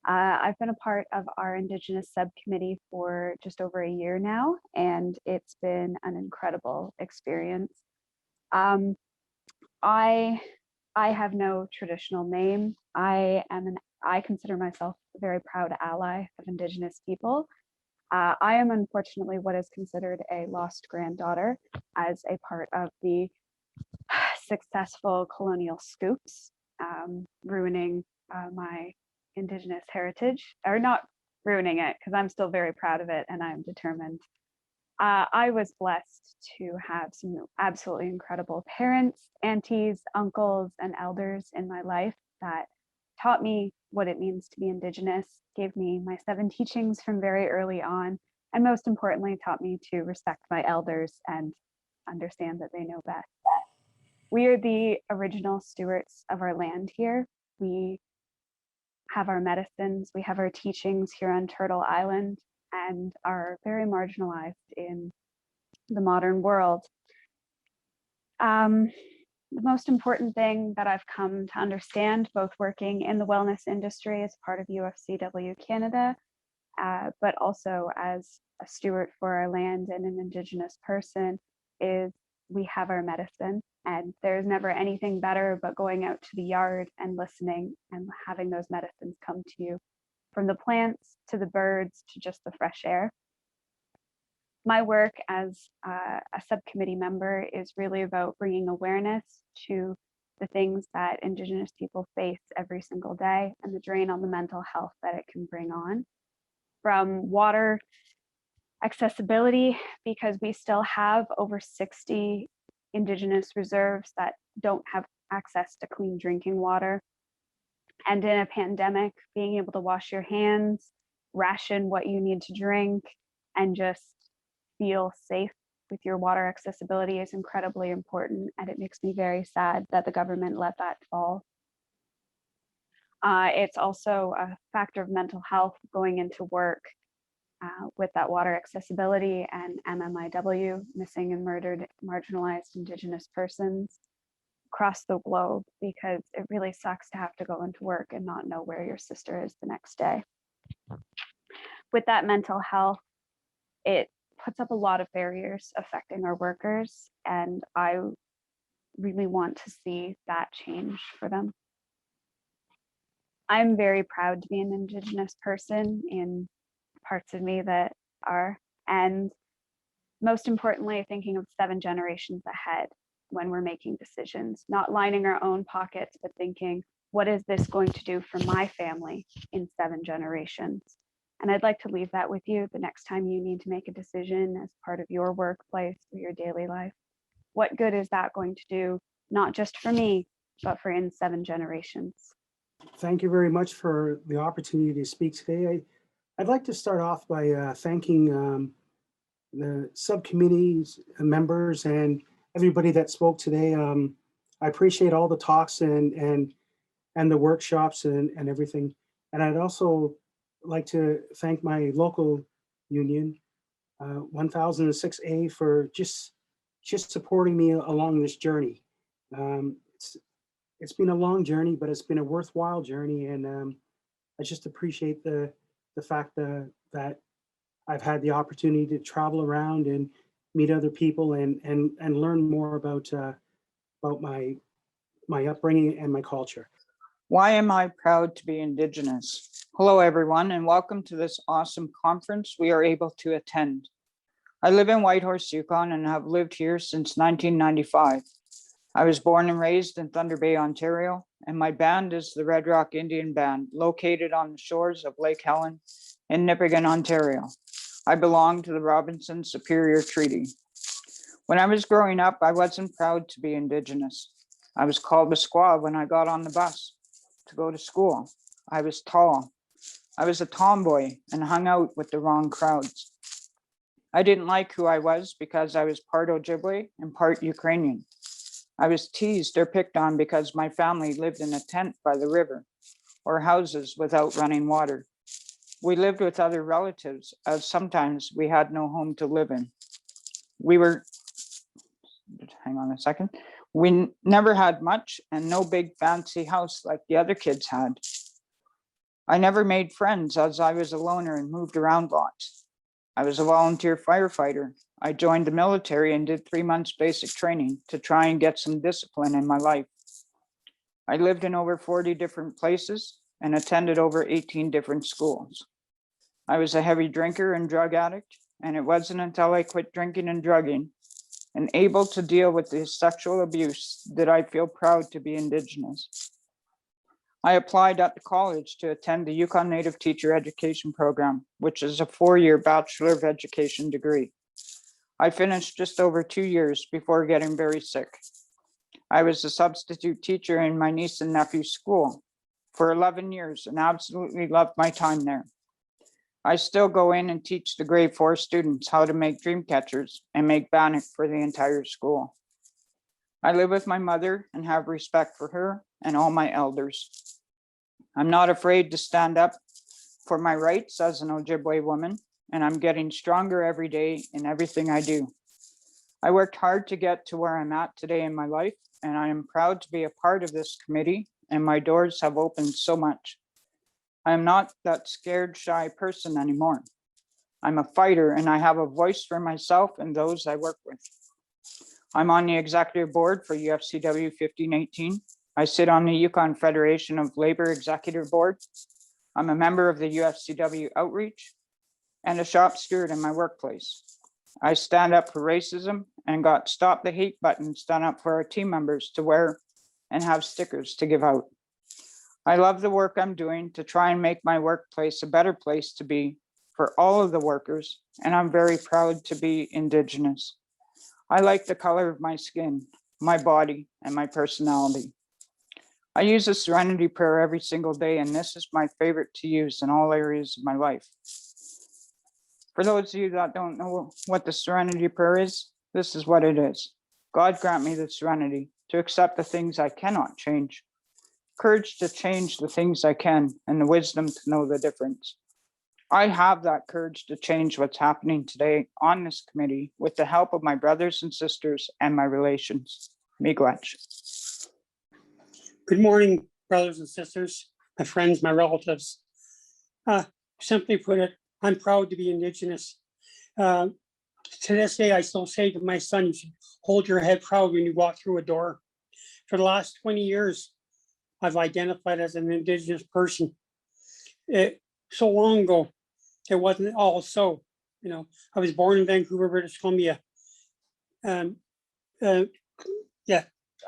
I've been a part of our Indigenous Subcommittee for just over a year now, and it's been an incredible experience. Um, I I have no traditional name. I consider myself a very proud ally of Indigenous people. I am unfortunately what is considered a lost granddaughter as a part of the successful colonial scoops, ruining my Indigenous heritage, or not ruining it, because I'm still very proud of it and I'm determined. I was blessed to have some absolutely incredible parents, aunties, uncles, and elders in my life that taught me what it means to be Indigenous, gave me my 7 teachings from very early on, and most importantly, taught me to respect my elders and understand that they know best. We are the original stewards of our land here. We have our medicines, we have our teachings here on Turtle Island, and are very marginalized in the modern world. The most important thing that I've come to understand, both working in the wellness industry as part of UFCW Canada, but also as a steward for our land and an Indigenous person, is we have our medicine, and there's never anything better but going out to the yard and listening and having those medicines come to you, from the plants to the birds to just the fresh air. My work as a subcommittee member is really about bringing awareness to the things that Indigenous people face every single day and the drain on the mental health that it can bring on. From water accessibility, because we still have over 60 Indigenous reserves that don't have access to clean drinking water. And in a pandemic, being able to wash your hands, ration what you need to drink, and just feel safe with your water accessibility is incredibly important. And it makes me very sad that the government let that fall. It's also a factor of mental health going into work with that water accessibility and MMIW, missing and murdered marginalized Indigenous persons across the globe, because it really sucks to have to go into work and not know where your sister is the next day. With that mental health, it puts up a lot of barriers affecting our workers, and I really want to see that change for them. I'm very proud to be an Indigenous person in parts of me that are, and most importantly, thinking of 7 generations ahead when we're making decisions, not lining our own pockets, but thinking, what is this going to do for my family in 7 generations? And I'd like to leave that with you the next time you need to make a decision as part of your workplace or your daily life. What good is that going to do, not just for me, but for in 7 generations? Thank you very much for the opportunity to speak today. I'd like to start off by thanking the subcommittee's members and everybody that spoke today. I appreciate all the talks and the workshops and everything. And I'd also like to thank my local union, 1006A, for just supporting me along this journey. It's been a long journey, but it's been a worthwhile journey, and I just appreciate the fact that I've had the opportunity to travel around and meet other people and learn more about my upbringing and my culture. Why am I proud to be Indigenous? Hello, everyone, and welcome to this awesome conference we are able to attend. I live in Whitehorse, Yukon, and have lived here since 1995. I was born and raised in Thunder Bay, Ontario, and my band is the Red Rock Indian Band, located on the shores of Lake Helen in Nipigon, Ontario. I belong to the Robinson Superior Treaty. When I was growing up, I wasn't proud to be Indigenous. I was called a squaw when I got on the bus to go to school. I was tall. I was a tomboy and hung out with the wrong crowds. I didn't like who I was because I was part Ojibwe and part Ukrainian. I was teased or picked on because my family lived in a tent by the river or houses without running water. We lived with other relatives, as sometimes we had no home to live in. We never had much and no big fancy house like the other kids had. I never made friends as I was a loner and moved around lots. I was a volunteer firefighter. I joined the military and did 3 months basic training to try and get some discipline in my life. I lived in over 40 different places and attended over 18 different schools. I was a heavy drinker and drug addict, and it wasn't until I quit drinking and drugging and able to deal with the sexual abuse that I feel proud to be Indigenous. I applied at the college to attend the Uconn Native Teacher Education Program, which is a 4-year Bachelor of Education degree. I finished just over 2 years before getting very sick. I was a substitute teacher in my niece and nephew's school for 11 years and absolutely loved my time there. I still go in and teach the grade 4 students how to make dream catchers and make bannock for the entire school. I live with my mother and have respect for her and all my elders. I'm not afraid to stand up for my rights as an Ojibwe woman, and I'm getting stronger every day in everything I do. I worked hard to get to where I'm at today in my life, and I am proud to be a part of this committee, and my doors have opened so much. I am not that scared, shy person anymore. I'm a fighter, and I have a voice for myself and those I work with. I'm on the executive board for UFCW 1518. I sit on the Uconn Federation of Labor Executive Board. I'm a member of the UFCW Outreach and a shop steward in my workplace. I stand up for racism and got Stop the Hate buttons done up for our team members to wear and have stickers to give out. I love the work I'm doing to try and make my workplace a better place to be for all of the workers, and I'm very proud to be Indigenous. I like the color of my skin, my body, and my personality. I use the Serenity Prayer every single day, and this is my favorite to use in all areas of my life. For those of you that don't know what the Serenity Prayer is, this is what it is. God grant me the serenity to accept the things I cannot change, courage to change the things I can, and the wisdom to know the difference. I have that courage to change what's happening today on this committee with the help of my brothers and sisters and my relations. Miigwech. Good morning, brothers and sisters, my friends, my relatives. Simply put it, I'm proud to be Indigenous. To this day, I still say to my son, you should hold your head proud when you walk through a door. For the last 20 years, I've identified as an Indigenous person. So long ago, it wasn't all so. You know, I was born in Vancouver, British Columbia.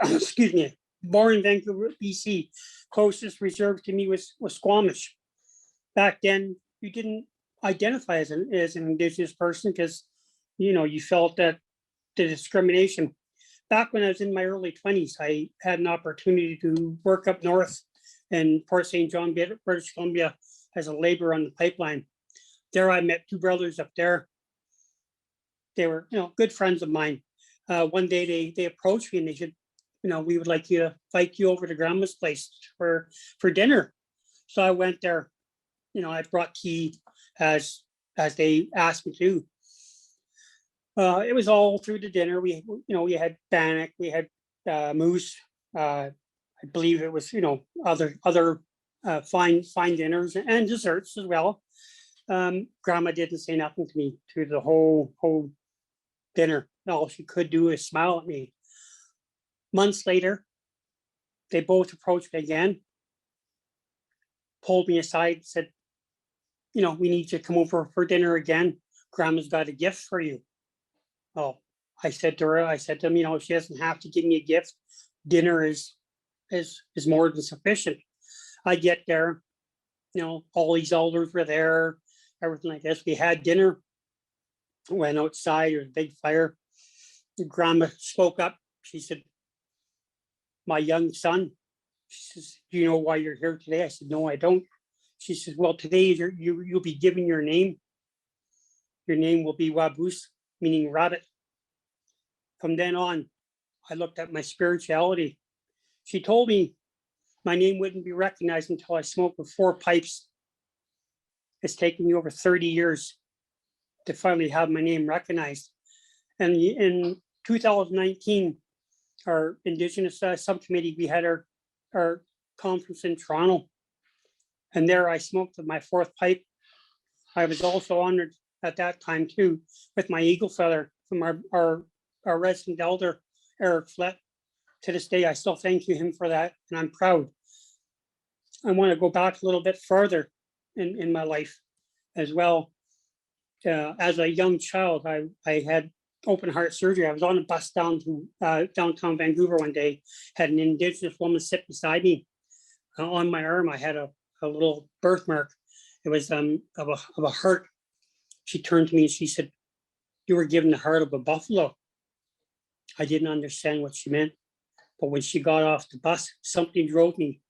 Excuse me. Born in Vancouver, BC. Closest reserve to me was Squamish. Back then, you didn't identify as an Indigenous person because, you know, you felt that the discrimination. Back when I was in my early 20s, I had an opportunity to work up north in Port St. John, British Columbia, as a laborer on the pipeline. There I met 2 brothers up there. They were, you know, good friends of mine. One day they approached me and they said, you know, we would like you to invite you over to Grandma's place for dinner. So I went there. You know, I brought tea as they asked me to. It was all through the dinner. We had bannock, we had moose. I believe it was, you know, other fine dinners and desserts as well. Grandma didn't say nothing to me through the whole dinner. All she could do is smile at me. Months later, they both approached me again, pulled me aside, said, you know, we need you to come over for dinner again. Grandma's got a gift for you. Oh, I said to them, you know, she doesn't have to give me a gift. Dinner is more than sufficient. I get there, you know, all these elders were there, everything like this. We had dinner, went outside, there was a big fire. Grandma spoke up. She said, my young son, she says, do you know why you're here today? I said, no, I don't. She says, well, today you'll be given your name. Your name will be Waboos, meaning rabbit. From then on, I looked at my spirituality. She told me my name wouldn't be recognized until I smoked with 4 pipes. It's taken me over 30 years to finally have my name recognized. And in 2019, our Indigenous Subcommittee, we had our conference in Toronto. And there I smoked my fourth pipe. I was also honored at that time too with my eagle feather from our resident elder, Eric Flett. To this day, I still thank him for that, and I'm proud. I want to go back a little bit further in my life as well. As a young child, I had open heart surgery. I was on a bus down to downtown Vancouver one day, had an Indigenous woman sit beside me. On my arm, I had a little birthmark. It was of a heart. She turned to me and she said, "You were given the heart of a buffalo." I didn't understand what she meant. But when she got off the bus, something drove me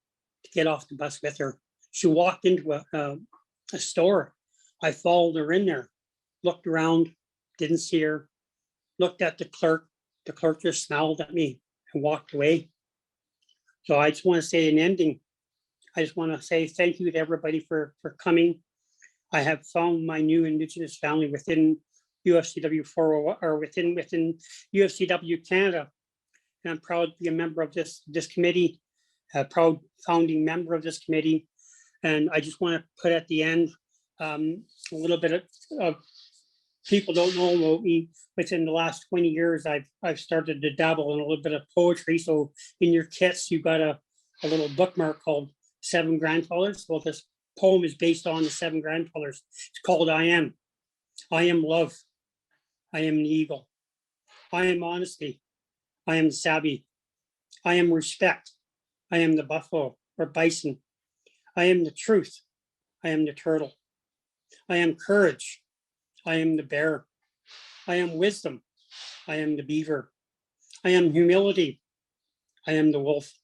to get off the bus with her. She walked into a store. I followed her in there, looked around, didn't see her, looked at the clerk. The clerk just smiled at me and walked away. So I just want to say in ending, I just want to say thank you to everybody for coming. I have found my new Indigenous family within UFCW 401 or within UFCW Canada. And I'm proud to be a member of this committee, a proud founding member of this committee. And I just want to put at the end a little bit of people don't know about me. Within the last 20 years, I've started to dabble in a little bit of poetry. So in your kits, you've got a little bookmark called 7 Grandfathers. Well, this poem is based on the 7 Grandfathers. It's called I Am. I am love. I am the eagle. I am honesty. I am savvy. I am respect. I am the buffalo or bison. I am the truth. I am the turtle. I am courage. I am the bear. I am wisdom. I am the beaver. I am humility. I am the wolf.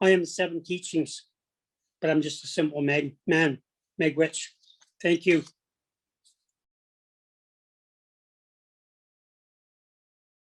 I am the 7 teachings, but I'm just a simple man, Megwitch. Thank you.